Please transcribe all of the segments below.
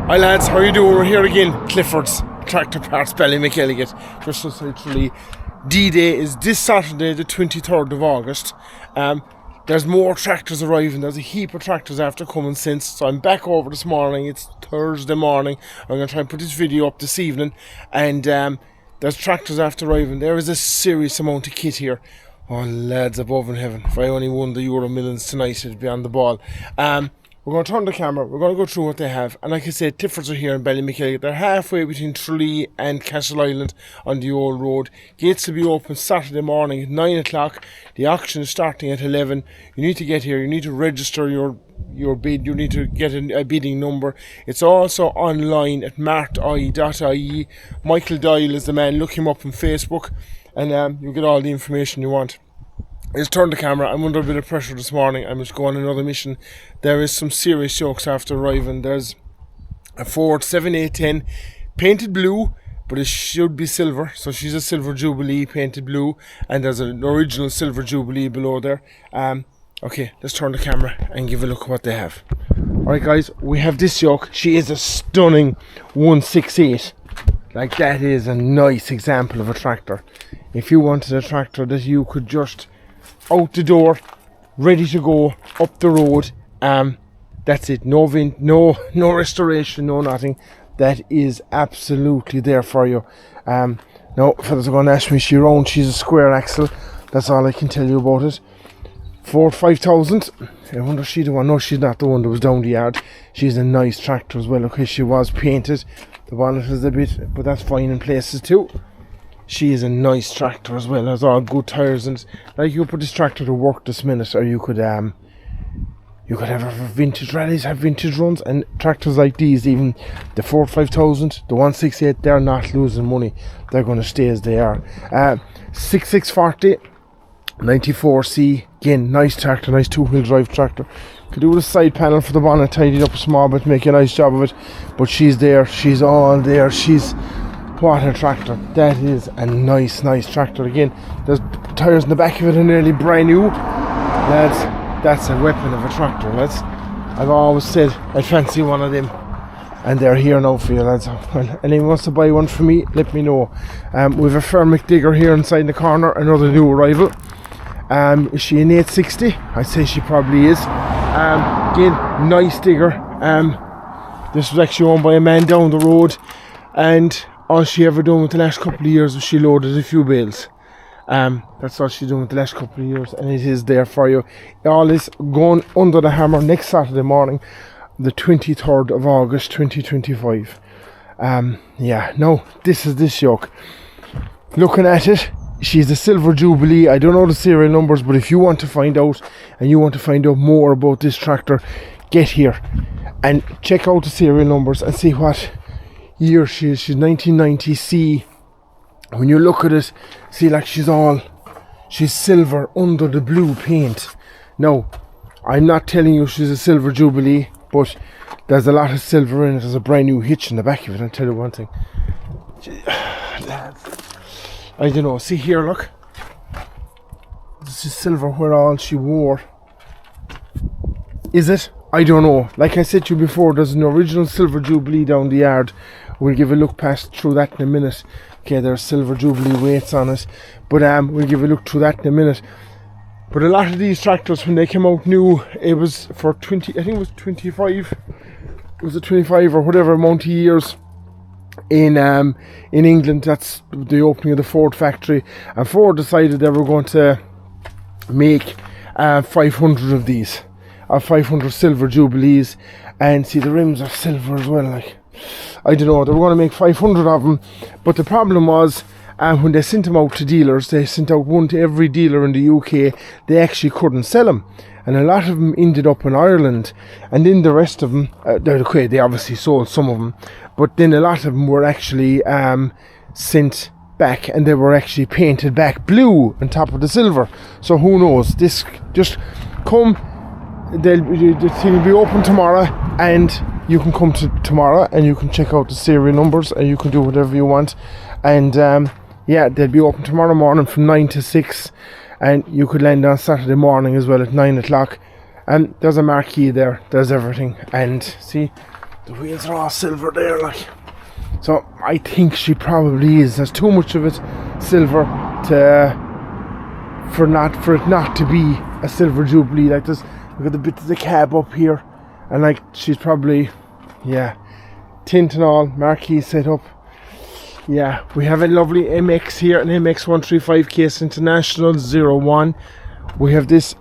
Hi lads, how are you doing? We're here again, Clifford's Tractor Parts Ballymacalligate, just outside Tralee. D-Day is this Saturday, the 23rd of August. There's more tractors arriving. There's a heap of tractors after coming since. So I'm back over this morning. It's Thursday morning. I'm going to try and put this video up this evening. And there's tractors after arriving. There is a serious amount of kit here. Oh lads above in heaven. If I only won the Euro Millions tonight, it'd be on the ball. We're going to turn the camera, we're going to go through what they have. And like I said, Cliffords are here in Ballymacalligate. They're halfway between Tralee and Castle Island on the old road. Gates will be open Saturday morning at 9 o'clock. The auction is starting at 11. You need to get here, you need to register your bid, you need to get a bidding number. It's also online at marti.ie. Michael Doyle is the man, look him up on Facebook and you'll get all the information you want. I just turned the camera. I'm under a bit of pressure this morning. I must go on another mission. There is some serious jokes after arriving. There's a Ford 7810 painted blue, but it should be silver. So she's a silver Jubilee painted blue, and there's an original silver Jubilee below there. Okay, let's turn the camera and give a look at what they have. Alright guys, we have this yoke. She is a stunning 168. Like, that is a nice example of a tractor. If you wanted a tractor that you could just out the door, ready to go up the road, that's it. No restoration, no nothing. That is absolutely there for you. No, fellas are going to ask me, she's a square axle. That's all I can tell you about it. Ford 5000. I wonder if she's the one. No, she's not the one that was down the yard. She's a nice tractor as well. Okay, she was painted. The bonnet is a bit, but that's fine in places too. She is a nice tractor as well. Has all good tires, and like, you put this tractor to work this minute, or you could have her for vintage rallies, have vintage runs, and tractors like these, even the Ford 5000, the 168, they're not losing money. They're going to stay as they are. 6640 94C, again, nice tractor, nice two-wheel drive tractor. Could do the side panel for the bonnet, tidy it up a small bit, make a nice job of it. But she's there, she's all there. What a tractor. That is a nice tractor. Again, there's tyres in the back of it are nearly brand new. Lads, that's a weapon of a tractor, lads. I've always said I'd fancy one of them, and they're here now for you, lads. Well, anyone wants to buy one for me, let me know. We've a Fermic digger here inside the corner, another new arrival. Is she an 860? I'd say she probably is. Again, nice digger. This was actually owned by a man down the road, and all she ever done with the last couple of years was she loaded a few bales. That's all she's done with the last couple of years, and it is there for you. All is going under the hammer next Saturday morning, the 23rd of August 2025. This is this yoke. Looking at it, she's a silver Jubilee. I don't know the serial numbers, but if you want to find out, and you want to find out more about this tractor, get here and check out the serial numbers and see what year she is. She's 1990C. When you look at it, see, like, she's silver under the blue paint. Now, I'm not telling you she's a silver Jubilee, but there's a lot of silver in it. There's a brand new hitch in the back of it. I'll tell you one thing, I don't know, see here, look, this is silver where all she wore. Is it? I don't know. Like I said to you before, there's an original silver Jubilee down the yard. We'll give a look through that in a minute. Okay, there's silver Jubilee weights on it, but we'll give a look through that in a minute. But a lot of these tractors, when they came out new, it was for 20, I think it was 25, was it 25 or whatever amount of years in England. That's the opening of the Ford factory, and Ford decided they were going to make 500 of these, 500 silver Jubilees. And see, the rims are silver as well. Like, I don't know, they were going to make 500 of them, but the problem was, when they sent them out to dealers, they sent out one to every dealer in the UK, they actually couldn't sell them, and a lot of them ended up in Ireland, and then the rest of them, they obviously sold some of them, but then a lot of them were actually sent back, and they were actually painted back blue on top of the silver. So who knows, this just come, the thing will be open tomorrow, and you can come to tomorrow and you can check out the serial numbers, and you can do whatever you want. And they'll be open tomorrow morning from 9 to 6, and you could land on Saturday morning as well at 9 o'clock. And there's a marquee there, there's everything. And see, The wheels are all silver there, like. So I think she probably is. There's too much of it silver for it not to be a silver Jubilee. Like this, look at the bit of the cab up here, and like she's probably, yeah, tint and all, marquee set up. Yeah, we have a lovely MX here, an MX 135 case International 01. We have this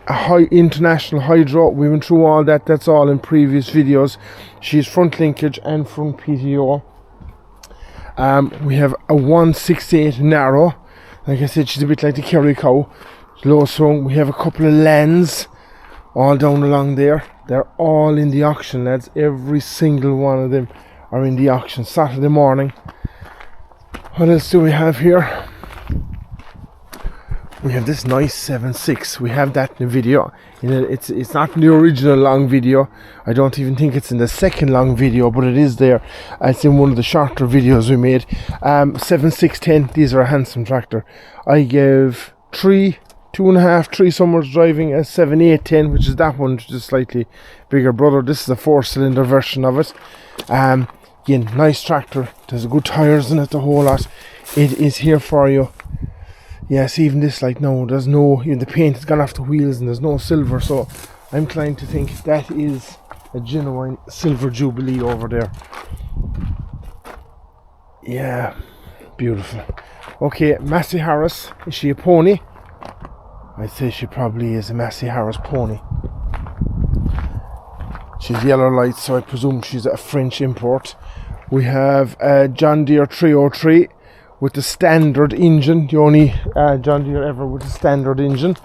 high international hydro. We went through all that. That's all in previous videos. She's front linkage and front PTO. We have a 168 narrow. Like I said, she's a bit like the Kerry cow. Low swung. We have a couple of lands all down along there. They're all in the auction, lads. Every single one of them are in the auction Saturday morning. What else do we have here? We have this nice 7.6. We have that in the video. It's not in the original long video. I don't even think it's in the second long video, but it is there. It's in one of the shorter videos we made. 7.610. These are a handsome tractor. I gave 2.5, 3 summers driving a 7.810, which is that one, which is a slightly bigger brother. This is a 4-cylinder version of it. Again, nice tractor. There's good tires in it, the whole lot. It is here for you. Yes, even this, like, no, there's no, the paint has gone off the wheels and there's no silver, so I'm inclined to think that is a genuine silver Jubilee over there. Yeah, beautiful. Okay, Massey Harris, is she a pony? I'd say she probably is a Massey Harris pony. She's yellow lights, so I presume she's a French import. We have a John Deere 303 with the standard engine, the only John Deere ever with a standard engine.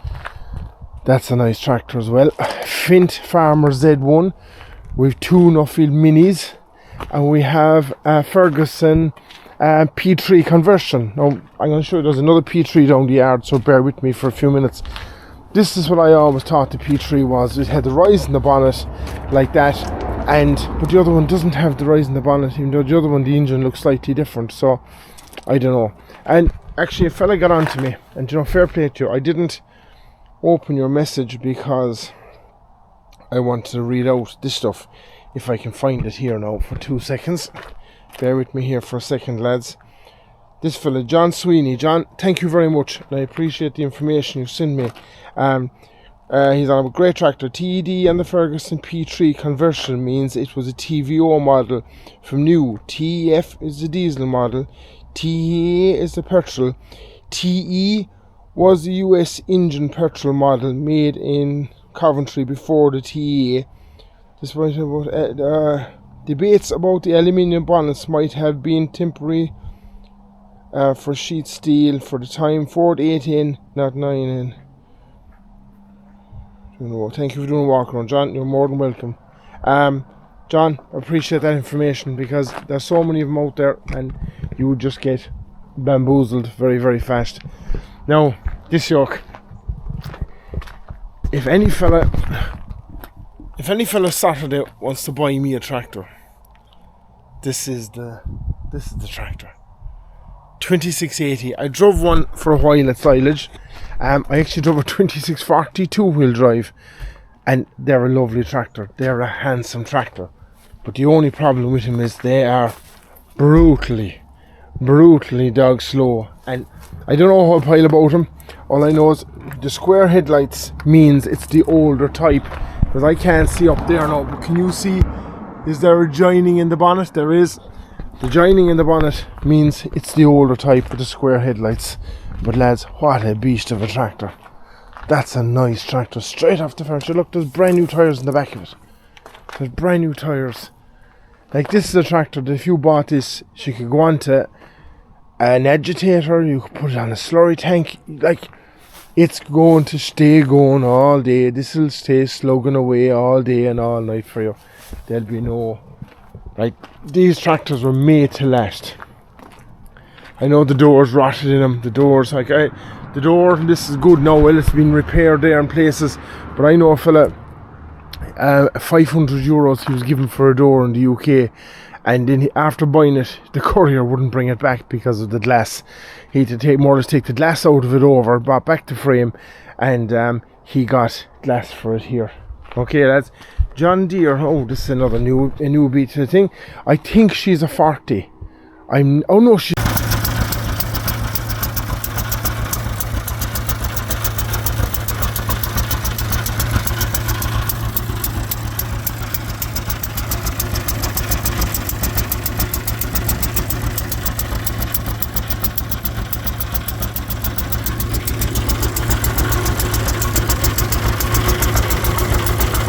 That's a nice tractor as well. Fint Farmer Z1 with 2 Nuffield Minis, and we have a Ferguson P3 conversion. Now I'm going to show you there's another P3 down the yard, so bear with me for a few minutes. This is what I always thought the P3 was. It had the rise in the bonnet like that, but the other one doesn't have the rise in the bonnet, even though the other one, the engine looks slightly different. So I don't know. And actually a fella got on to me, and fair play to you, I didn't open your message because I wanted to read out this stuff, if I can find it here now for 2 seconds. Bear with me here for a second, lads. This fella, John Sweeney. John, thank you very much, and I appreciate the information you sent me. He's on a great tractor. TED and the Ferguson P3 conversion means it was a TVO model from new. TEF is the diesel model. TEA is the petrol. TE was the US engine petrol model made in Coventry before the TEA. This was about debates about the aluminium bonnets might have been temporary for sheet steel for the time. Ford 8N, not 9N. Thank you for doing a walk around, John. You're more than welcome. John, I appreciate that information, because there's so many of them out there and you would just get bamboozled very, very fast. Now, this yoke. If any fella Saturday wants to buy me a tractor, this is the tractor. 2680. I drove one for a while at Silage. I actually drove a 2640 two-wheel drive, and they're a lovely tractor. They're a handsome tractor, but the only problem with them is they are brutally dog slow, and I don't know a whole pile about them. All I know is the square headlights means it's the older type, because I can't see up there now, but can you see, is there a joining in the bonnet? There is. The joining in the bonnet means it's the older type with the square headlights. But lads, what a beast of a tractor. That's a nice tractor, straight off the furniture. Look, there's brand new tyres in the back of it. There's brand new tyres. Like, this is a tractor that if you bought this, you could go on to an agitator, you could put it on a slurry tank. Like, it's going to stay going all day. This will stay slugging away all day and all night for you. There'll be no... Like, these tractors were made to last. I know the doors rotted in them. The doors, like, the door, this is good now. Well, it's been repaired there in places. But I know a fella, 500 euros he was given for a door in the UK. And then after buying it, the courier wouldn't bring it back because of the glass. He had to more or less take the glass out of it over, brought back the frame, and he got glass for it here. Okay, lads. John Deere. Oh, this is another newbie to the thing. I think she's a 40. Oh no, she's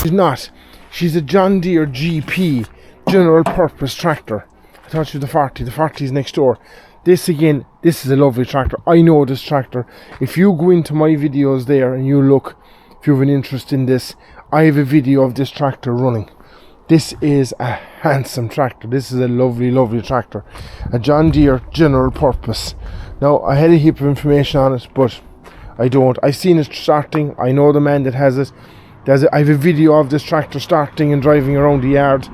not. She's a John Deere GP, general purpose tractor. I thought she was the 40. The 40 is next door. This again, this is a lovely tractor. I know this tractor. If you go into my videos there and you look, if you have an interest in this, I have a video of this tractor running. This is a handsome tractor. This is a lovely, lovely tractor. A John Deere general purpose. Now, I had a heap of information on it, but I don't. I've seen it starting. I know the man that has it. I have a video of this tractor starting and driving around the yard.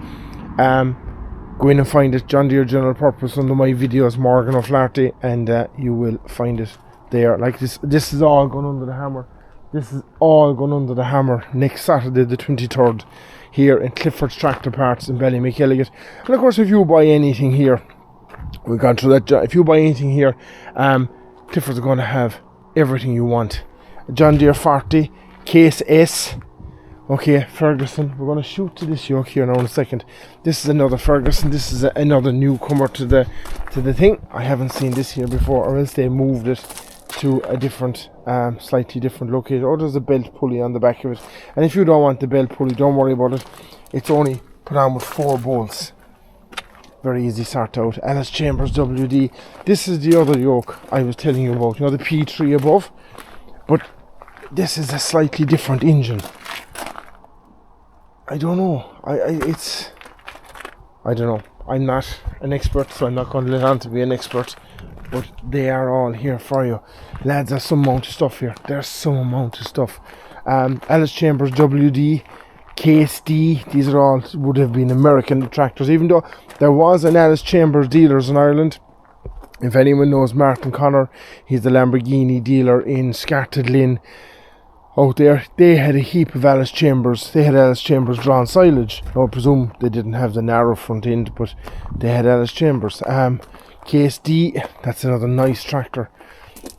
Go in and find it, John Deere general purpose, under my videos, Morgan O'Flaherty, and you will find it there. Like this is all going under the hammer. This is all going under the hammer next Saturday the 23rd here in Clifford's Tractor Parts in Ballymackelliget. And of course, if you buy anything here, we've gone through that. If you buy anything here, Clifford's going to have everything you want. John Deere 40 Case S. Okay, Ferguson. We're going to shoot to this yoke here now in a second. This is another Ferguson. This is another newcomer to the thing. I haven't seen this here before, or else they moved it to a different, slightly different location. Oh, there's a belt pulley on the back of it. And if you don't want the belt pulley, don't worry about it. It's only put on with 4 bolts. Very easy sort out. Alice Chambers WD. This is the other yoke I was telling you about. You know, the P3 above. But this is a slightly different engine. I don't know. I don't know. I'm not an expert, so I'm not going to let on to be an expert. But they are all here for you. Lads, there's some amount of stuff here. There's some amount of stuff. Alice Chambers WD, KSD. These are all would have been American tractors, even though there was an Alice Chambers dealers in Ireland. If anyone knows Martin Connor, he's the Lamborghini dealer in Scartedlin. Out there, they had a heap of Alice Chambers. They had Alice Chambers drawn silage. Now, I presume they didn't have the narrow front end, but they had Alice Chambers. KSD, that's another nice tractor.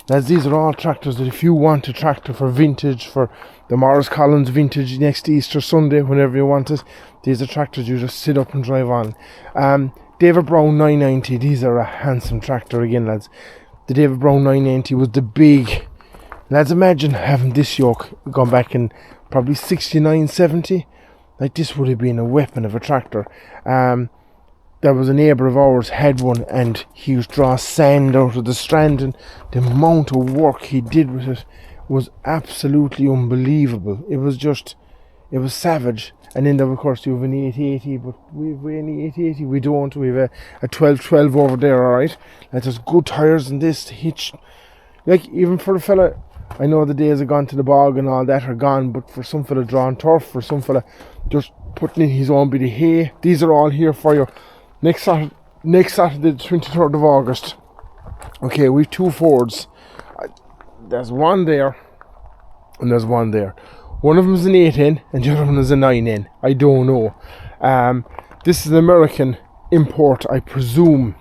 As these are all tractors that if you want a tractor for vintage, for the Morris Collins vintage next Easter Sunday, whenever you want it, these are tractors you just sit up and drive on. David Brown 990, these are a handsome tractor again, lads. The David Brown 990 was the big... Lads, imagine having this yoke gone back in probably 69, 70. Like, this would have been a weapon of a tractor. There was a neighbour of ours had one, and he used to draw sand out of the strand, and the amount of work he did with it was absolutely unbelievable. It was savage. And then, of course, you have an 880, but we've an 880, we don't. We have a 1212 over there, alright? Like, there's good tyres in this, the hitch. Like, even for a fella, I know the days of gone to the bog and all that are gone, but for some fella drawing turf, for some fella just putting in his own bit of hay, these are all here for you. Next Saturday, the 23rd of August. Okay, we've 2 Fords. There's one there, and there's one there. One of them is an 8N, and the other one is a 9N. I don't know. This is an American import, I presume.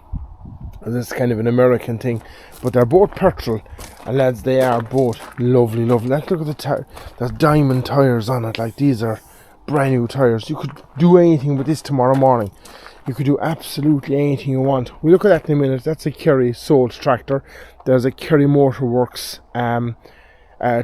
This is kind of an American thing, but they're both petrol, and lads, they are both lovely, lovely. Like, look at the tire. There's diamond tires on it. Like, these are brand new tires. You could do anything with this tomorrow morning. You could do absolutely anything you want. We'll look at that in a minute. That's a Kerry sold tractor. There's a Kerry Motorworks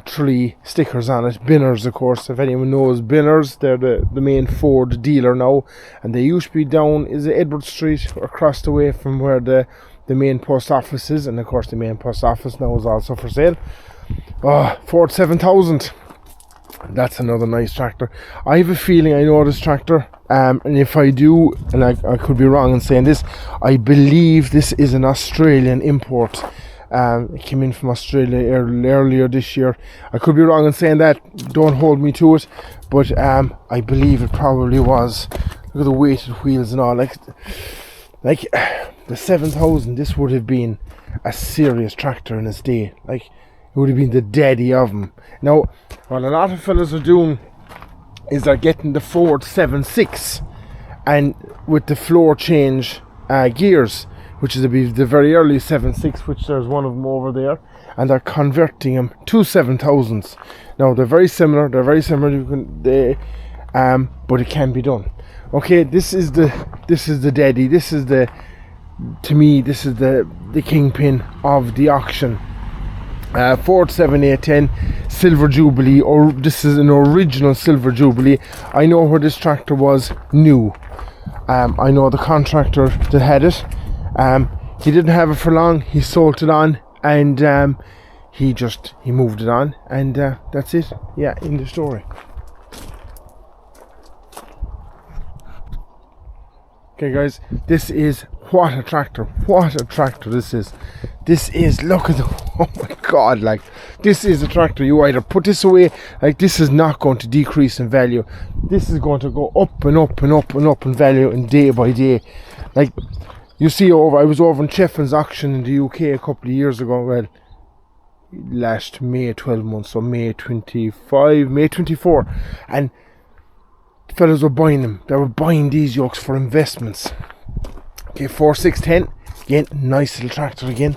trolley stickers on it. Binners, of course. If anyone knows Binners, they're the main Ford dealer now, and they used to be down Edward Street, across the way from where the main post office is, and of course the main post office now is also for sale. Ford 7000. That's another nice tractor. I have a feeling I know this tractor, and if I do, and I could be wrong in saying this, I believe this is an Australian import. It came in from Australia earlier this year. I could be wrong in saying that, don't hold me to it, but I believe it probably was. Look at the weighted wheels and all. Like the 7000, this would have been a serious tractor in its day. Like, it would have been the daddy of them. Now, what a lot of fellas are doing is they're getting the Ford 7.6 and with the floor change gears, which is the very early 7.6, which there's one of them over there, and they're converting them to 7,000s. Now they're very similar. But it can be done. Okay, this is the daddy. This is the kingpin of the auction. Ford 7810 Silver Jubilee, or this is an original Silver Jubilee. I know where this tractor was new. I know the contractor that had it. He didn't have it for long. He sold it on, and he moved it on, and that's it. Yeah, in the story. Okay, guys, this is what a tractor this is. Look at the, oh my god, like, this is a tractor. You either put this away, like, this is not going to decrease in value. This is going to go up and up and up and up in value, and day by day. Like, you see, I was over in Cheffins auction in the UK a couple of years ago. Well, last May, 12 months, so May 25, May 24, and fellas were buying them. They were buying these yokes for investments. Okay, 4610, again, nice little tractor again.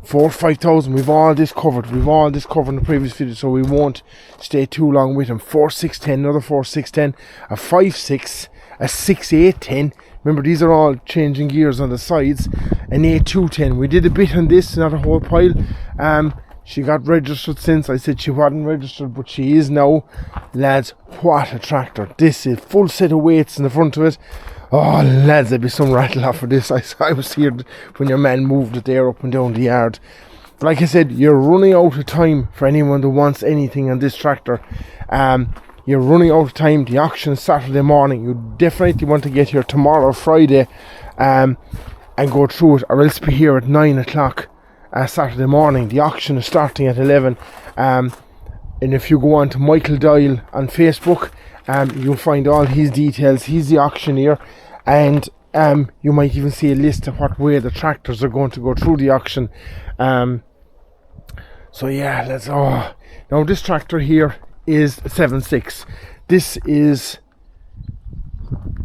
5,000. We've all this covered in the previous video, so we won't stay too long with them. 4610, another 4610, a 5.6, a 6.810. Remember, these are all changing gears on the sides. An 8.210. We did a bit on this, not a whole pile. She got registered since. I said she wasn't registered, but she is now. Lads, what a tractor. This is full set of weights in the front of it. Oh, lads, there'd be some rattle off for this. I was here when your man moved it there up and down the yard. But like I said, you're running out of time for anyone that wants anything on this tractor. You're running out of time. The auction is Saturday morning. You definitely want to get here tomorrow, Friday, and go through it, or else be here at 9 o'clock. Saturday morning. The auction is starting at 11, and if you go on to Michael Doyle on Facebook, you'll find all his details. He's the auctioneer, and you might even see a list of what way the tractors are going to go through the auction. So yeah, now this tractor here is 7.6. This is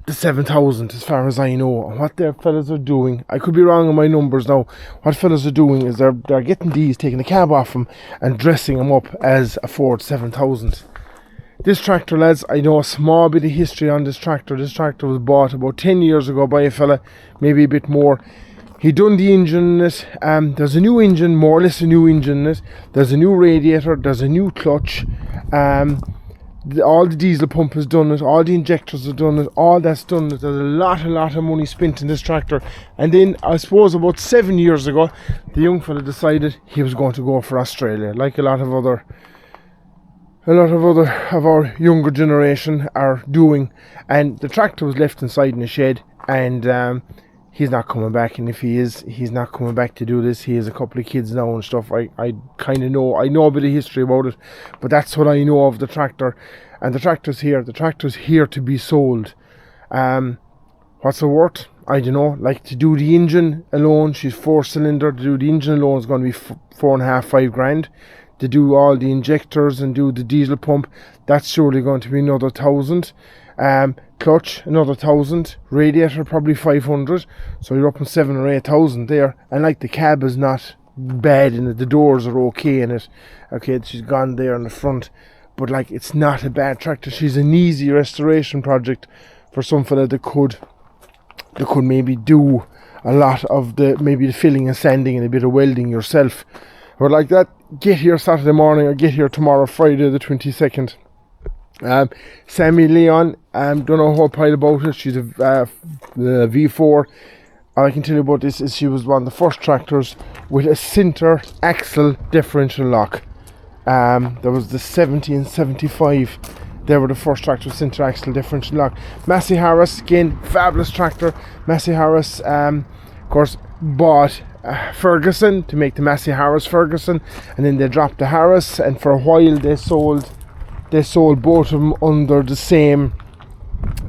the 7,000 as far as I know. What their fellas are doing, I could be wrong on my numbers now, what fellas are doing is they're getting these, taking the cab off them and dressing them up as a Ford 7000. This tractor, lads, I know a small bit of history on this tractor. This tractor was bought about 10 years ago by a fella, maybe a bit more. He done the engine in it. There's a new engine, more or less a new engine in it. There's a new radiator, there's a new clutch. All the diesel pump is done it, all the injectors are done it, all that's done it. There's a lot of money spent in this tractor. And then I suppose about 7 years ago, the young fella decided he was going to go for Australia, like a lot of our younger generation are doing. And the tractor was left inside in a shed, and he's not coming back. And if he is, he's not coming back to do this. He has a couple of kids now and stuff. I kind of know. I know a bit of history about it, but that's what I know of the tractor. And the tractor's here. The tractor's here to be sold. What's it worth? I don't know. Like, to do the engine alone, she's 4-cylinder. To do the engine alone is going to be 4.5-5 grand. To do all the injectors and do the diesel pump, that's surely going to be another 1,000. Clutch, another 1,000. Radiator, probably 500. So you're up in 7,000 or 8,000 there. And like, the cab is not bad in it. The doors are okay in it. Okay, she's gone there in the front. But like, it's not a bad tractor. She's an easy restoration project for some fella that could maybe do a lot of maybe the filling and sanding and a bit of welding yourself. But like that, get here Saturday morning or get here tomorrow, Friday the 22nd. Sammy Leon, don't know a whole pile about it. She's a V4. All I can tell you about this is she was one of the first tractors with a center axle differential lock. There was the 70 and 75. They were the first tractor with center axle differential lock. Massey Harris, again, fabulous tractor. Massey Harris, of course, bought Ferguson to make the Massey Harris Ferguson, and then they dropped the Harris, and for a while they sold both of them under the same,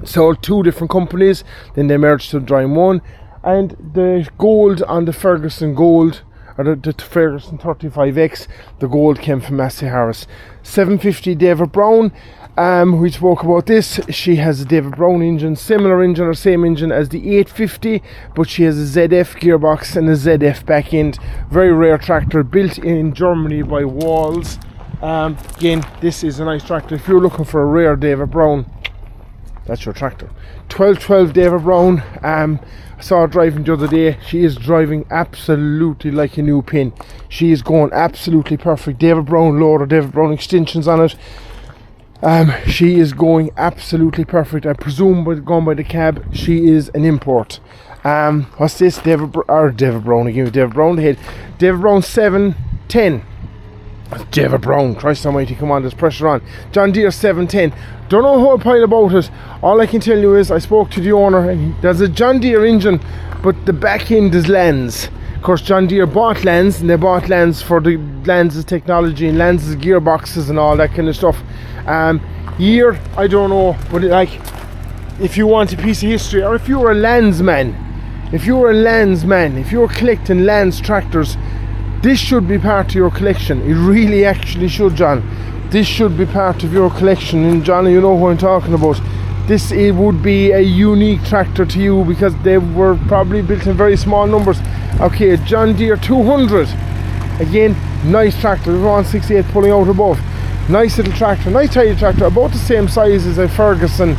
sold two different companies, then they merged to join one. And the gold on the Ferguson gold, or the Ferguson 35X, the gold came from Massey Harris. 750 David Brown, We spoke about this. She has a David Brown engine, similar engine or same engine as the 850, but she has a ZF gearbox and a ZF back end. Very rare tractor, built in Germany by Walls. Again, this is a nice tractor. If you're looking for a rare David Brown, that's your tractor. 1212 David Brown. I saw her driving the other day. She is driving absolutely like a new pin. She is going absolutely perfect. David Brown loader, David Brown extensions on it. She is going absolutely perfect. I presume going by the cab, she is an import. What's this? David Brown again. David Brown the head. David Brown 710. David Brown, Christ almighty, come on, there's pressure on. John Deere 710. Don't know a whole pile about it. All I can tell you is I spoke to the owner and there's a John Deere engine, but the back end is Lands. Of course, John Deere bought Lands, and they bought Lands for the Lands' technology and Lands' gearboxes and all that kind of stuff. Year, I don't know, but if you want a piece of history, or if you're a Landsman, if you're collecting Lands tractors, this should be part of your collection. It really actually should, John. This should be part of your collection. And John, you know what I'm talking about. It would be a unique tractor to you because they were probably built in very small numbers. Okay, John Deere 200. Again, nice tractor. 168 pulling out above. Nice little tractor, nice tidy tractor, about the same size as a Ferguson.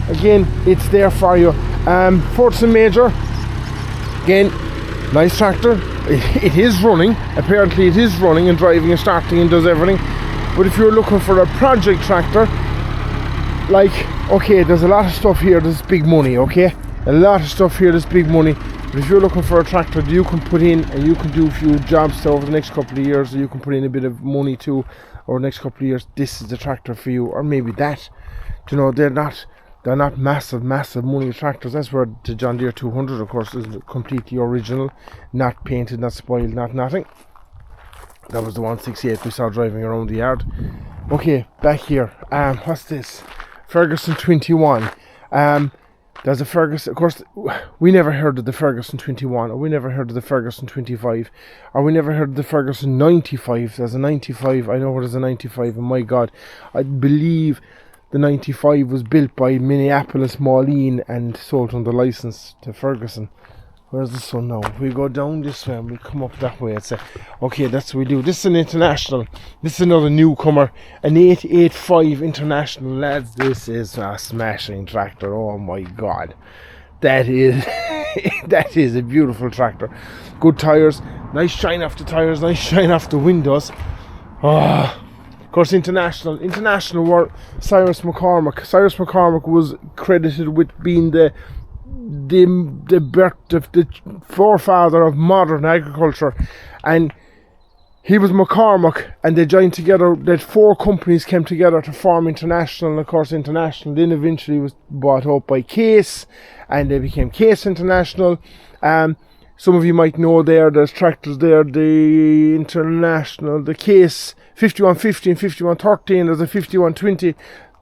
Again, it's there for you. Ferguson Major. Again, nice tractor. It is running. Apparently it is running and driving and starting and does everything. But if you're looking for a project tractor, okay, there's a lot of stuff here that's big money, okay? A lot of stuff here that's big money. But if you're looking for a tractor that you can put in and you can do a few jobs to over the next couple of years, or you can put in a bit of money to over the next couple of years, this is the tractor for you. Or maybe that. You know, they're not massive money tractors. That's where the John Deere 200, of course, is completely original, not painted, not spoiled, not nothing. That was the 168 we saw driving around the yard. Okay, back here. What's this? Ferguson 21. There's a Ferguson. Of course, we never heard of the Ferguson 21, or we never heard of the Ferguson 25, or we never heard of the Ferguson 95. There's a 95. I know what is a 95, and my God, I believe the 95 was built by Minneapolis Moline and sold under license to Ferguson. Where's the sun now? If we go down this way and we come up that way, it's okay, that's what we do. This is an international. This is another newcomer. An 885 international, lads. This is a smashing tractor. Oh my God. That is that is a beautiful tractor. Good tires. Nice shine off the tires. Nice shine off the windows. Oh. Of course, international were Cyrus McCormick. Cyrus McCormick was credited with being the birth of the forefather of modern agriculture, and he was McCormick, and they joined together. That 4 companies came together to form International, and of course International then eventually was bought up by Case, and they became Case International. Some of you might know there's tractors there, the International, the Case 5150 and 5130, and there's a 5120.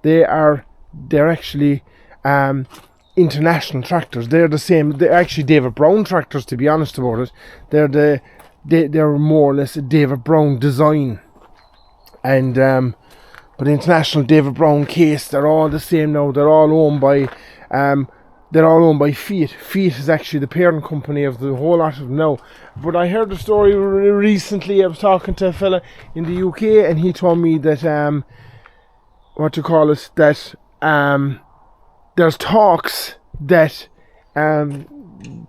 They're actually international tractors. They're the same. They're actually David Brown tractors, to be honest about it. They're more or less a David Brown design. And but International, David Brown, Case, they're all the same now. They're all owned by Fiat. Fiat is actually the parent company of the whole lot of them now. But I heard the story recently. I was talking to a fella in the UK, and he told me that there's talks that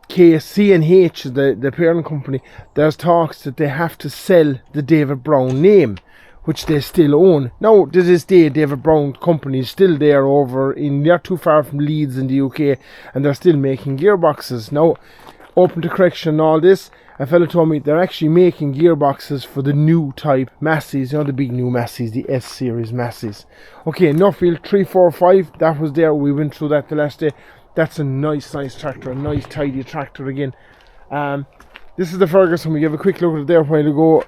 C&H, the parent company, there's talks that they have to sell the David Brown name, which they still own. Now, to this day, David Brown company is still there over in, not too far from Leeds in the UK, and they're still making gearboxes. Now, open to correction and all this, a fella told me they're actually making gearboxes for the new type Masseys, the big new Masseys, the S-Series Masseys. Okay, Nuffield 345, that was there, we went through that the last day. That's a nice tractor, a nice tidy tractor again. This is the Ferguson. We gave a quick look at it there a while ago.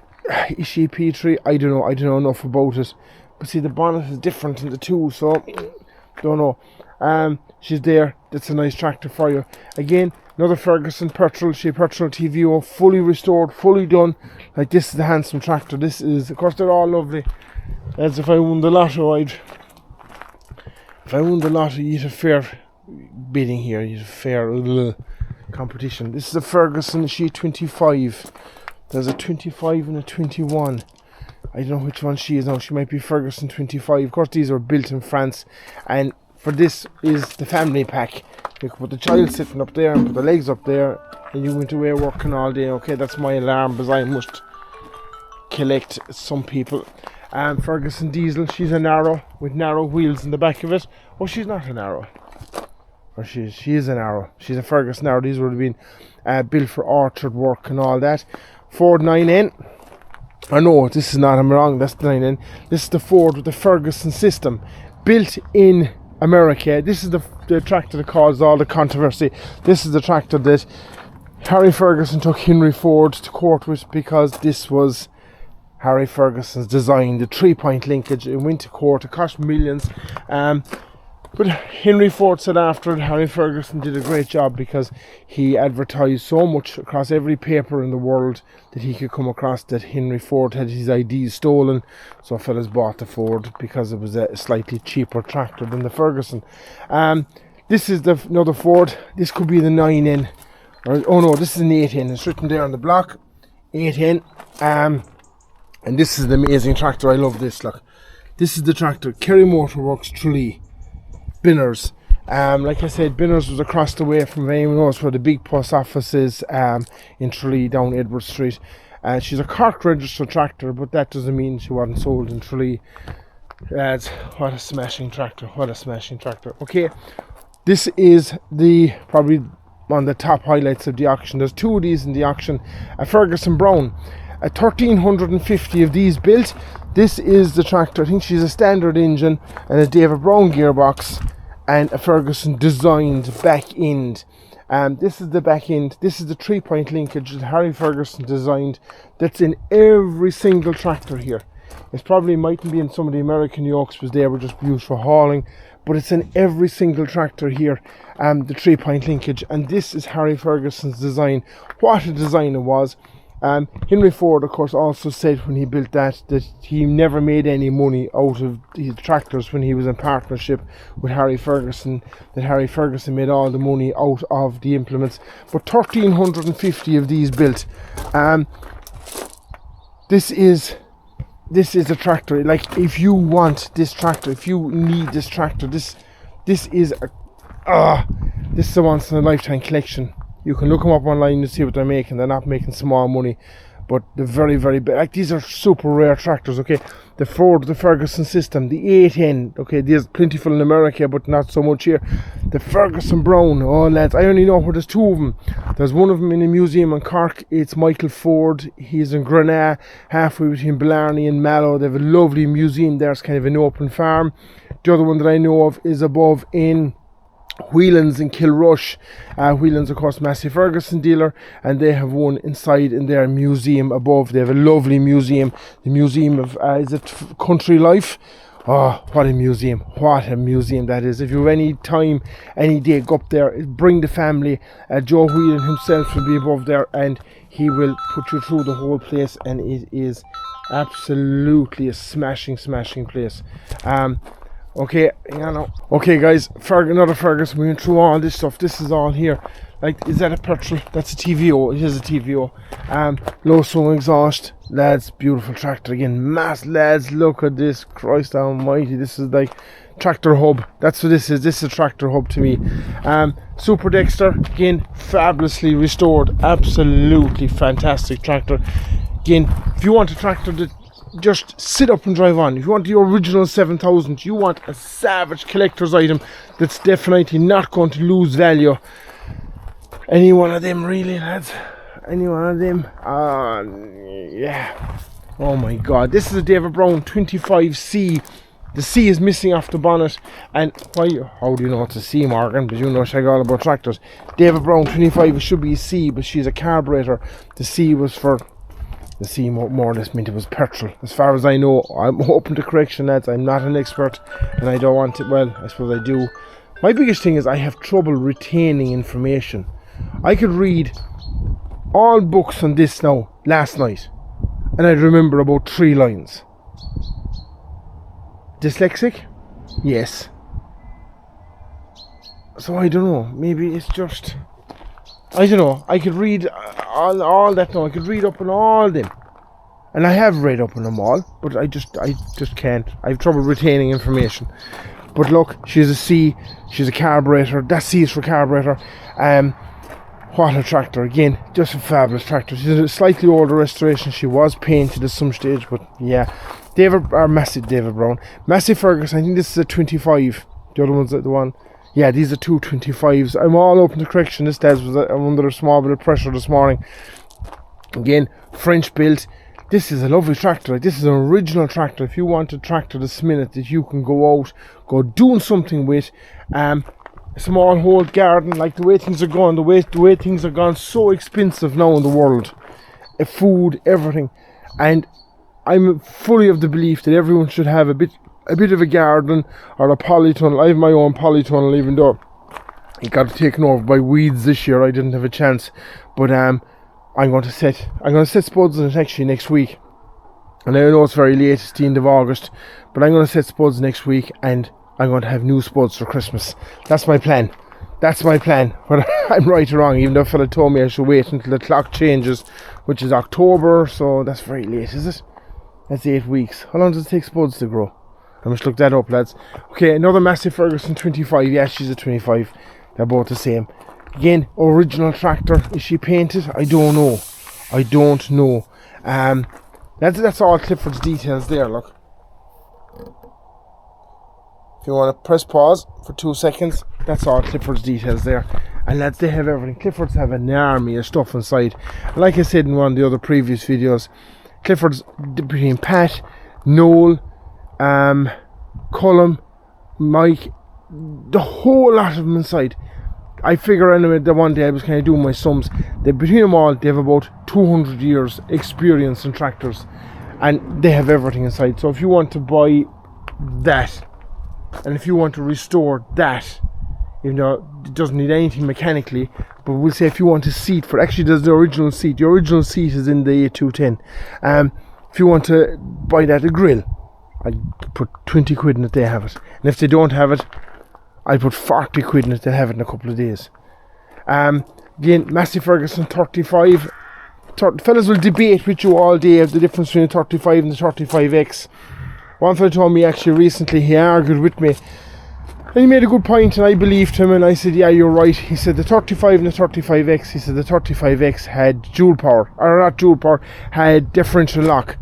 Is she P3? I don't know enough about it. But see, the bonnet is different in the two, so don't know. She's there. That's a nice tractor for you. Again, another Ferguson petrol TVO, fully restored, fully done. Like, this is the handsome tractor. This is, of course, they're all lovely. As if I won the lotto, if I won the lotto, you'd have fair bidding here, you'd have fair competition. This is a Ferguson She 25. There's a 25 and a 21. I don't know which one she is now. She might be Ferguson 25. Of course, these are built in France. And for this is the family pack. You can put the child sitting up there and put the legs up there. And you went away working all day. Okay, that's my alarm because I must collect some people. Ferguson diesel. She's an Arrow with narrow wheels in the back of it. Oh, she's not an Arrow. Or she is an Arrow. She's a Ferguson Arrow. These would have been built for orchard work and all that. Ford 9N. I know this is not, I'm wrong, that's the 9N. This is the Ford with the Ferguson system. Built in America. This is the tractor that caused all the controversy. This is the tractor that Harry Ferguson took Henry Ford to court with because this was Harry Ferguson's design. The 3-point linkage, it went to court, it cost millions. But Henry Ford said after it, Harry Ferguson did a great job because he advertised so much across every paper in the world that he could come across that Henry Ford had his ideas stolen. So fellas bought the Ford because it was a slightly cheaper tractor than the Ferguson. This is another Ford. This could be the 9N. Oh no, this is an 8N. It's written there on the block. 8N. And this is the amazing tractor. I love this. Look, this is the tractor. Kerry Motorworks Tralee. Binners. Like I said, Binners was across the way from anyone knows where the big post office is in Tralee down Edward Street. She's a Cork registered tractor, but that doesn't mean she wasn't sold in Tralee. What a smashing tractor. What a smashing tractor. Okay, this is probably one of the top highlights of the auction. There's two of these in the auction. A Ferguson Brown. 1,350 of these built. This is the tractor. I think she's a standard engine and a David Brown gearbox and a Ferguson designed back end. This is the back end. This is the 3-point linkage that Harry Ferguson designed. That's in every single tractor here. It probably mightn't be in some of the American yokes because they were just used for hauling, but it's in every single tractor here. The 3-point linkage, and this is Harry Ferguson's design. What a design it was. Henry Ford, of course, also said when he built that he never made any money out of his tractors when he was in partnership with Harry Ferguson, that Harry Ferguson made all the money out of the implements. But 1,350 of these built. This is a tractor. Like, if you want this tractor, if you need this tractor, this is a once in a lifetime collection. You can look them up online to see what they're making. They're not making small money, but they're very, very big. Like, these are super rare tractors, okay? The Ford, the Ferguson system, the 8N, okay? There's plentiful in America, but not so much here. The Ferguson Brown, oh lads, I only know where there's two of them. There's one of them in a museum in Cork. It's Michael Ford. He's in Grenagh, halfway between Blarney and Mallow. They have a lovely museum there. It's kind of an open farm. The other one that I know of is above in Whelan's in Kilrush. Whelan's, of course, Massey Ferguson dealer, and they have one inside in their museum above. They have a lovely museum, the Museum of is it Country Life? Oh, what a museum that is. If you have any time, any day, go up there, bring the family. Joe Whelan himself will be above there, and he will put you through the whole place, and it is absolutely a smashing place. Okay, okay guys, another Ferguson. We went through all this stuff. This is all here. Like, is that a petrol? That's a TVO. It is a TVO. Low swung exhaust. Lads, beautiful tractor again. Lads, look at this. Christ almighty. This is like tractor hub. That's what this is. This is a tractor hub to me. Super Dexter, again, fabulously restored. Absolutely fantastic tractor. Again, if you want a tractor that just sit up and drive on, if you want the original 7000, you want a savage collector's item that's definitely not going to lose value. Any one of them, really, lads. Any one of them. Yeah. Oh my god. This is a David Brown 25C. The C is missing off the bonnet. And why? How do you know it's a C, Morgan? But you know I all about tractors. David Brown 25, it should be a C, but she's a carburetor. The C was for... The C more or less meant it was petrol. As far as I know, I'm open to correction, lads. I'm not an expert, and I don't want to. Well, I suppose I do. My biggest thing is I have trouble retaining information. I could read all books on this now last night, and I'd remember about 3 lines. Dyslexic? Yes. So I don't know, maybe it's just, I don't know, I could read all that now, I could read up on all them. And I have read up on them all, but I just can't. I have trouble retaining information. But look, she's a C, she's a carburetor, that C is for carburetor. What a tractor, again, just a fabulous tractor. She's a slightly older restoration, she was painted at some stage, but yeah. Massive David Brown. Massive Ferguson, I think this is a 25. The other one's the one. Yeah, these are two 25s. I'm all open to correction. This was I'm under a small bit of pressure this morning. Again, French built. This is a lovely tractor. Like, this is an original tractor. If you want a tractor this minute that you can go out, go doing something with, a small hold garden, like the way things are going, the way things are gone, so expensive now in the world, food, everything, and I'm fully of the belief that everyone should have a bit of a garden or a polytunnel. I have my own polytunnel, even though it got taken over by weeds this year. I didn't have a chance, but I'm going to set spuds in it actually next week. And I know it's very late, it's the end of August, but I'm going to set spuds next week, and I'm going to have new spuds for Christmas. That's my plan. But I'm right or wrong, even though a fella told me I should wait until the clock changes, which is October, so that's very late, is it? That's 8 weeks. How long does it take spuds to grow? I must look that up, lads. Okay, another Massive Ferguson 25. Yeah, she's a 25. They're both the same. Again, original tractor. Is she painted? I don't know. That's all Clifford's details there, look. If you want to press pause for 2 seconds, that's all Clifford's details there. And lads, they have everything. Clifford's have an army of stuff inside. Like I said in one of the other previous videos, Clifford's between Pat, Noel, Cullum, Mike, the whole lot of them inside. I figure anyway that one day I was kind of doing my sums, that between them all they have about 200 years experience in tractors, and they have everything inside. So if you want to buy that, and if you want to restore that, even though it doesn't need anything mechanically, but we'll say if you want a seat for, actually there's the original seat is in the A210. If you want to buy that, a grill, I'd put 20 quid in it, they have it. And if they don't have it, I'd put 40 quid in it, they'll have it in a couple of days. Again, Massey Ferguson 35. Fellas will debate with you all day of the difference between the 35 and the 35X. One fella told me actually recently, he argued with me, and he made a good point, and I believed him, and I said, yeah, you're right. He said the 35 and the 35X, he said the 35X had had differential lock,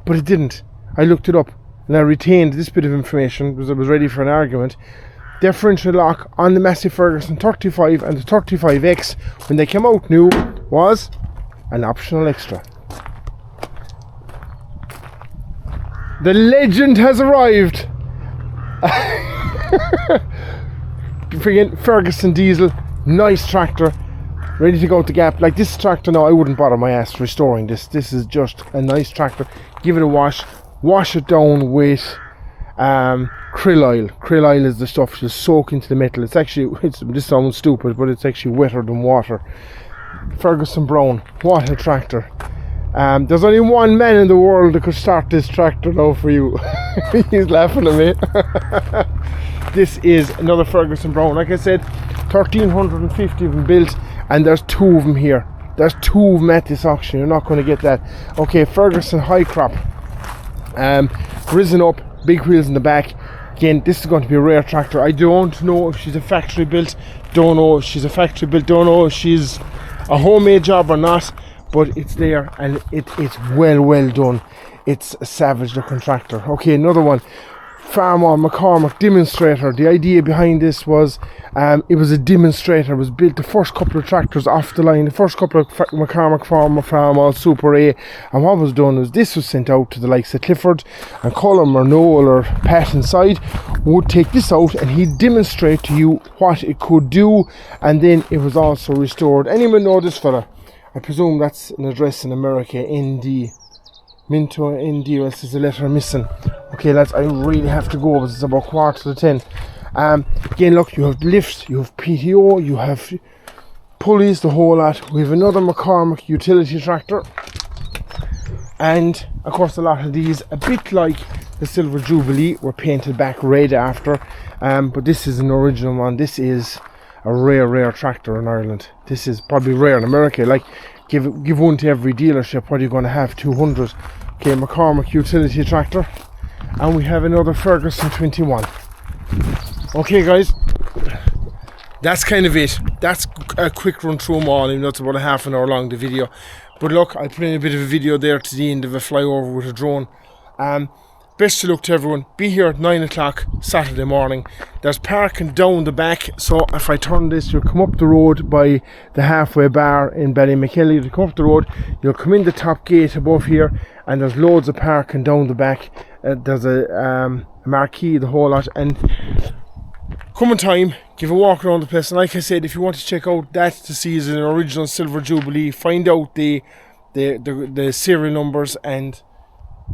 but it didn't. I looked it up, and I retained this bit of information because I was ready for an argument. Differential lock on the Massey Ferguson 35 and the 35X, when they came out new, was an optional extra. The legend has arrived. Friggin' Ferguson diesel, nice tractor, ready to go to the gap. Like this tractor now, I wouldn't bother my ass restoring this. This is just a nice tractor. Give it a wash it down with krill oil. Krill oil is the stuff she'll soak into the metal. This sounds stupid, but it's actually wetter than water. Ferguson Brown, what a tractor. There's only one man in the world that could start this tractor now for you. He's laughing at me. This is another Ferguson Brown. Like I said, 1,350 of them built, and there's 2 of them here. There's 2 of them at this auction. You're not going to get that. Okay, Ferguson High Crop. Risen up, big wheels in the back. Again, this is going to be a rare tractor. I don't know if she's a factory built. Don't know if she's a factory built. Don't know if she's a homemade job or not. But it's there, and it's well done. It's a savage looking tractor. Okay, another one. Farmer McCormick demonstrator. The idea behind this was it was a demonstrator. It was built, the first couple of tractors off the line, the first couple of McCormick Farmer Super A, and what was done was this was sent out to the likes of Clifford and Cullum or Noel or Pat inside would take this out, and he'd demonstrate to you what it could do, and then it was also restored. Anyone know this fella? I presume that's an address in America, ND. Minto ND, or else there's a letter missing. Okay lads, I really have to go because it's about 9:45. Again, look, you have lifts, you have PTO, you have pulleys, the whole lot. We have another McCormick utility tractor. And of course a lot of these, a bit like the silver Jubilee were painted back red after, but this is an original one. This is a rare tractor in Ireland. This is probably rare in America. Like, give one to every dealership. What are you going to have? 200. Okay, McCormick utility tractor, and we have another Ferguson 21. Okay guys, that's kind of it. That's a quick run through them all, even though it's about a half an hour long, the video. But look, I put in a bit of a video there to the end of a flyover with a drone. Best of luck to everyone. Be here at 9 o'clock Saturday morning. There's parking down the back, so if I turn this, you'll come up the road by the halfway bar in Ballymakelly. You'll come up the road, you'll come in the top gate above here, and there's loads of parking down the back. There's a marquee, the whole lot, and come in time, give a walk around the place. And like I said, if you want to check out that to see is an original silver Jubilee, find out the serial numbers, and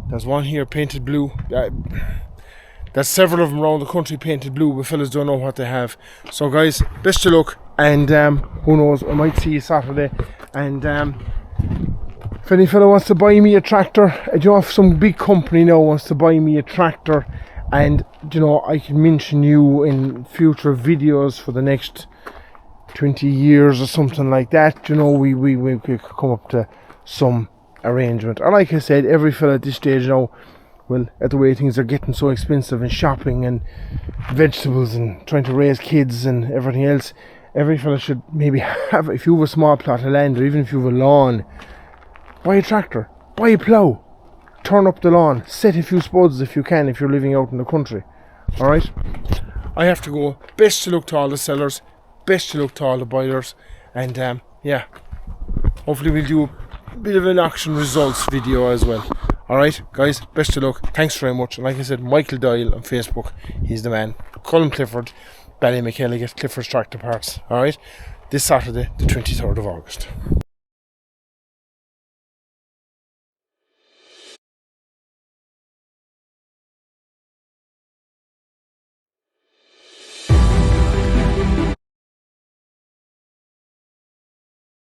there's one here painted blue. There's several of them around the country painted blue, but fellas don't know what they have. So guys, best of luck, and who knows, I might see you Saturday. And if any fella wants to buy me a tractor, if some big company now wants to buy me a tractor, and I can mention you in future videos for the next 20 years or something like that, we could come up to some arrangement. Or like I said, every fella at this stage now, well, at the way things are getting so expensive, and shopping and vegetables and trying to raise kids and everything else, every fella should maybe have, if you have a small plot of land, or even if you have a lawn, buy a tractor, buy a plough, turn up the lawn, set a few spuds if you can, if you're living out in the country. Alright, I have to go. Best of luck to all the sellers, best of luck to all the buyers, and yeah, hopefully we'll do a bit of an auction results video as well. Alright guys, best of luck, thanks very much. And like I said, Michael Doyle on Facebook, he's the man. Call him Clifford, Ballymakelly, get Clifford's Tractor Parts. Alright, this Saturday the 23rd of August.